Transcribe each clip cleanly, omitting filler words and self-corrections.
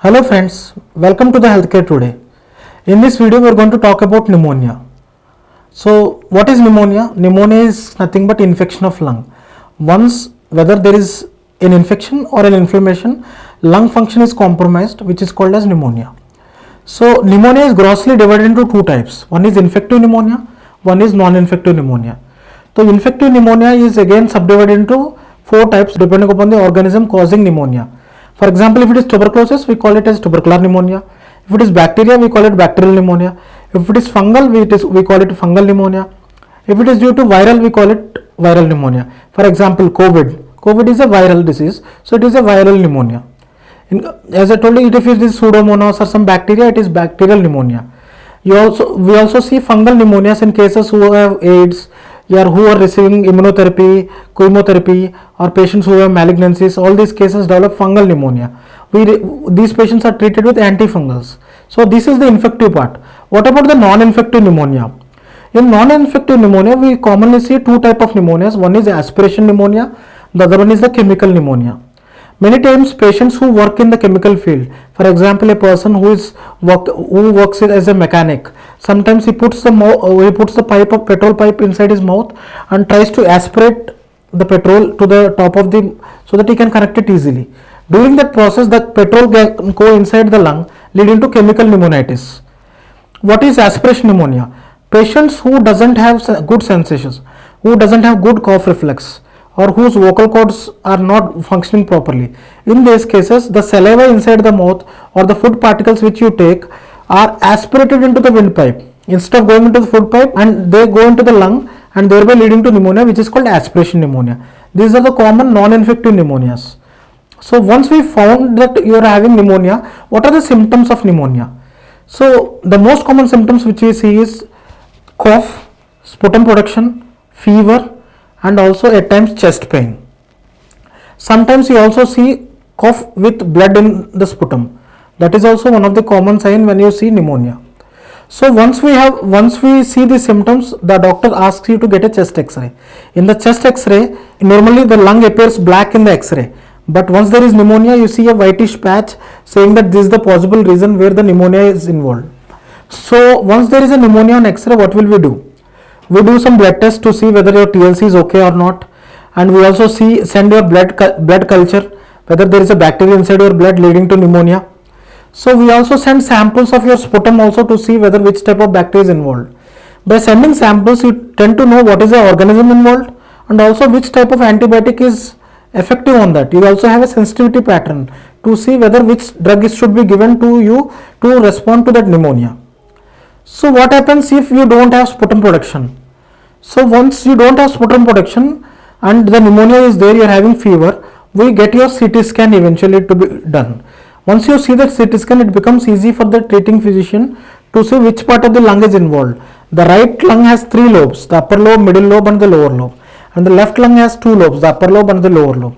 Hello friends, welcome to the Healthcare Today. In this video we are going to talk about pneumonia. So what is pneumonia? Pneumonia is nothing but infection of lung. Once whether there is an infection or an inflammation, lung function is compromised, which is called as pneumonia. So pneumonia is grossly divided into two types. One is infective pneumonia, one is non-infective pneumonia. So infective pneumonia is again subdivided into four types depending upon the organism causing pneumonia. For example, if it is tuberculosis, we call it as tubercular pneumonia. If it is bacteria, we call it bacterial pneumonia. If it is fungal, we call it fungal pneumonia. If it is due to viral, we call it viral pneumonia. For example, COVID. COVID is a viral disease, so it is a viral pneumonia. As I told you, if it is pseudomonas or some bacteria, it is bacterial pneumonia. We also see fungal pneumonias in cases who have AIDS, who are receiving immunotherapy, chemotherapy, or patients who have malignancies. All these cases develop fungal pneumonia. These patients are treated with antifungals. So this is the infective part. What about the non-infective pneumonia? In non-infective pneumonia, we commonly see two types of pneumonias. One is aspiration pneumonia, the other one is the chemical pneumonia. Many times patients who work in the chemical field, for example a person who works as a mechanic, sometimes he puts the petrol pipe inside his mouth and tries to aspirate the petrol to the top of so that he can connect it easily. During that process, the petrol can go inside the lung, leading to chemical pneumonitis. What is aspiration pneumonia? Patients who doesn't have good sensations, who doesn't have good cough reflex, or whose vocal cords are not functioning properly. In these cases, the saliva inside the mouth or the food particles which you take are aspirated into the windpipe instead of going into the food pipe, and they go into the lung and thereby leading to pneumonia, which is called aspiration pneumonia. These are the common non-infective pneumonias. So once we found that you are having pneumonia, what are the symptoms of pneumonia? So the most common symptoms which we see is cough, sputum production, fever, and also at times chest pain. Sometimes you also see cough with blood in the sputum. That is also one of the common signs when you see pneumonia. So once we see the symptoms, the doctor asks you to get a chest X-ray. In the chest X-ray, normally the lung appears black in the X-ray, but once there is pneumonia, you see a whitish patch saying that this is the possible reason where the pneumonia is involved. So once there is a pneumonia on X-ray, what will we do? We do some blood tests to see whether your TLC is okay or not, and we also send your blood culture whether there is a bacteria inside your blood leading to pneumonia. So we also send samples of your sputum also to see whether which type of bacteria is involved. By sending samples, you tend to know what is the organism involved and also which type of antibiotic is effective on that. You also have a sensitivity pattern to see whether which drug should be given to you to respond to that pneumonia. So what happens if you don't have sputum production? So once you don't have sputum production and the pneumonia is there, you are having fever, we get your CT scan eventually to be done. Once you see the CT scan, it becomes easy for the treating physician to see which part of the lung is involved. The right lung has three lobes, the upper lobe, middle lobe and the lower lobe, and the left lung has two lobes, the upper lobe and the lower lobe.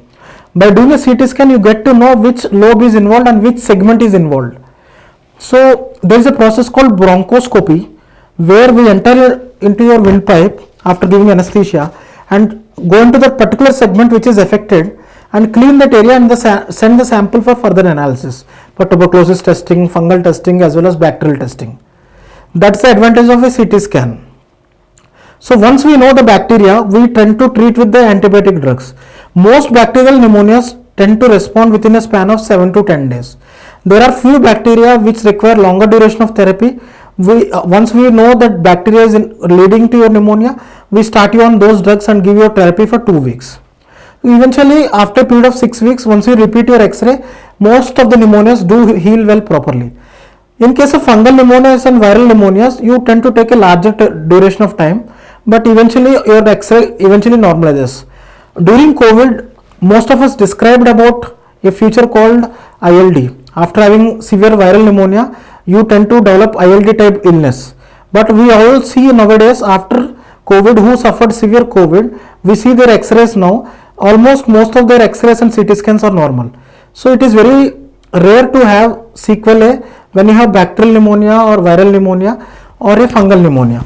By doing a CT scan, you get to know which lobe is involved and which segment is involved. So there is a process called bronchoscopy where we enter into your windpipe after giving anesthesia and go into that particular segment which is affected and clean that area and send the sample for further analysis for tuberculosis testing, fungal testing as well as bacterial testing. That's the advantage of a CT scan. So once we know the bacteria, we tend to treat with the antibiotic drugs. Most bacterial pneumonias tend to respond within a span of 7 to 10 days. There are few bacteria which require longer duration of therapy. Once we know that bacteria is leading to your pneumonia, we start you on those drugs and give you therapy for 2 weeks. Eventually, after a period of 6 weeks, once you repeat your X-ray, most of the pneumonias do heal well properly. In case of fungal pneumonias and viral pneumonias, you tend to take a larger duration of time, but eventually your X-ray eventually normalizes. During COVID, most of us described about a feature called ILD. After having severe viral pneumonia, you tend to develop ILD type illness. But we all see nowadays after COVID who suffered severe COVID, we see their X-rays now. Almost most of their X-rays and CT scans are normal. So it is very rare to have sequelae when you have bacterial pneumonia or viral pneumonia or a fungal pneumonia.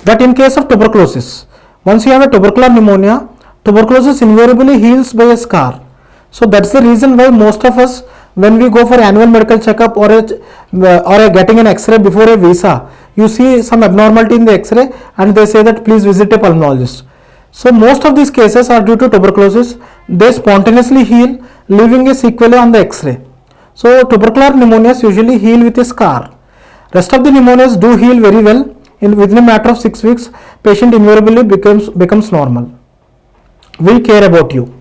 But in case of tuberculosis, once you have a tubercular pneumonia, tuberculosis invariably heals by a scar. So that's the reason why most of us when we go for annual medical checkup or getting an X-ray before a visa, you see some abnormality in the X-ray and they say that please visit a pulmonologist. So most of these cases are due to tuberculosis. They spontaneously heal, leaving a sequelae on the X-ray. So tubercular pneumonias usually heal with a scar. Rest of the pneumonias do heal very well. Within a matter of 6 weeks, patient invariably becomes normal. We care about you.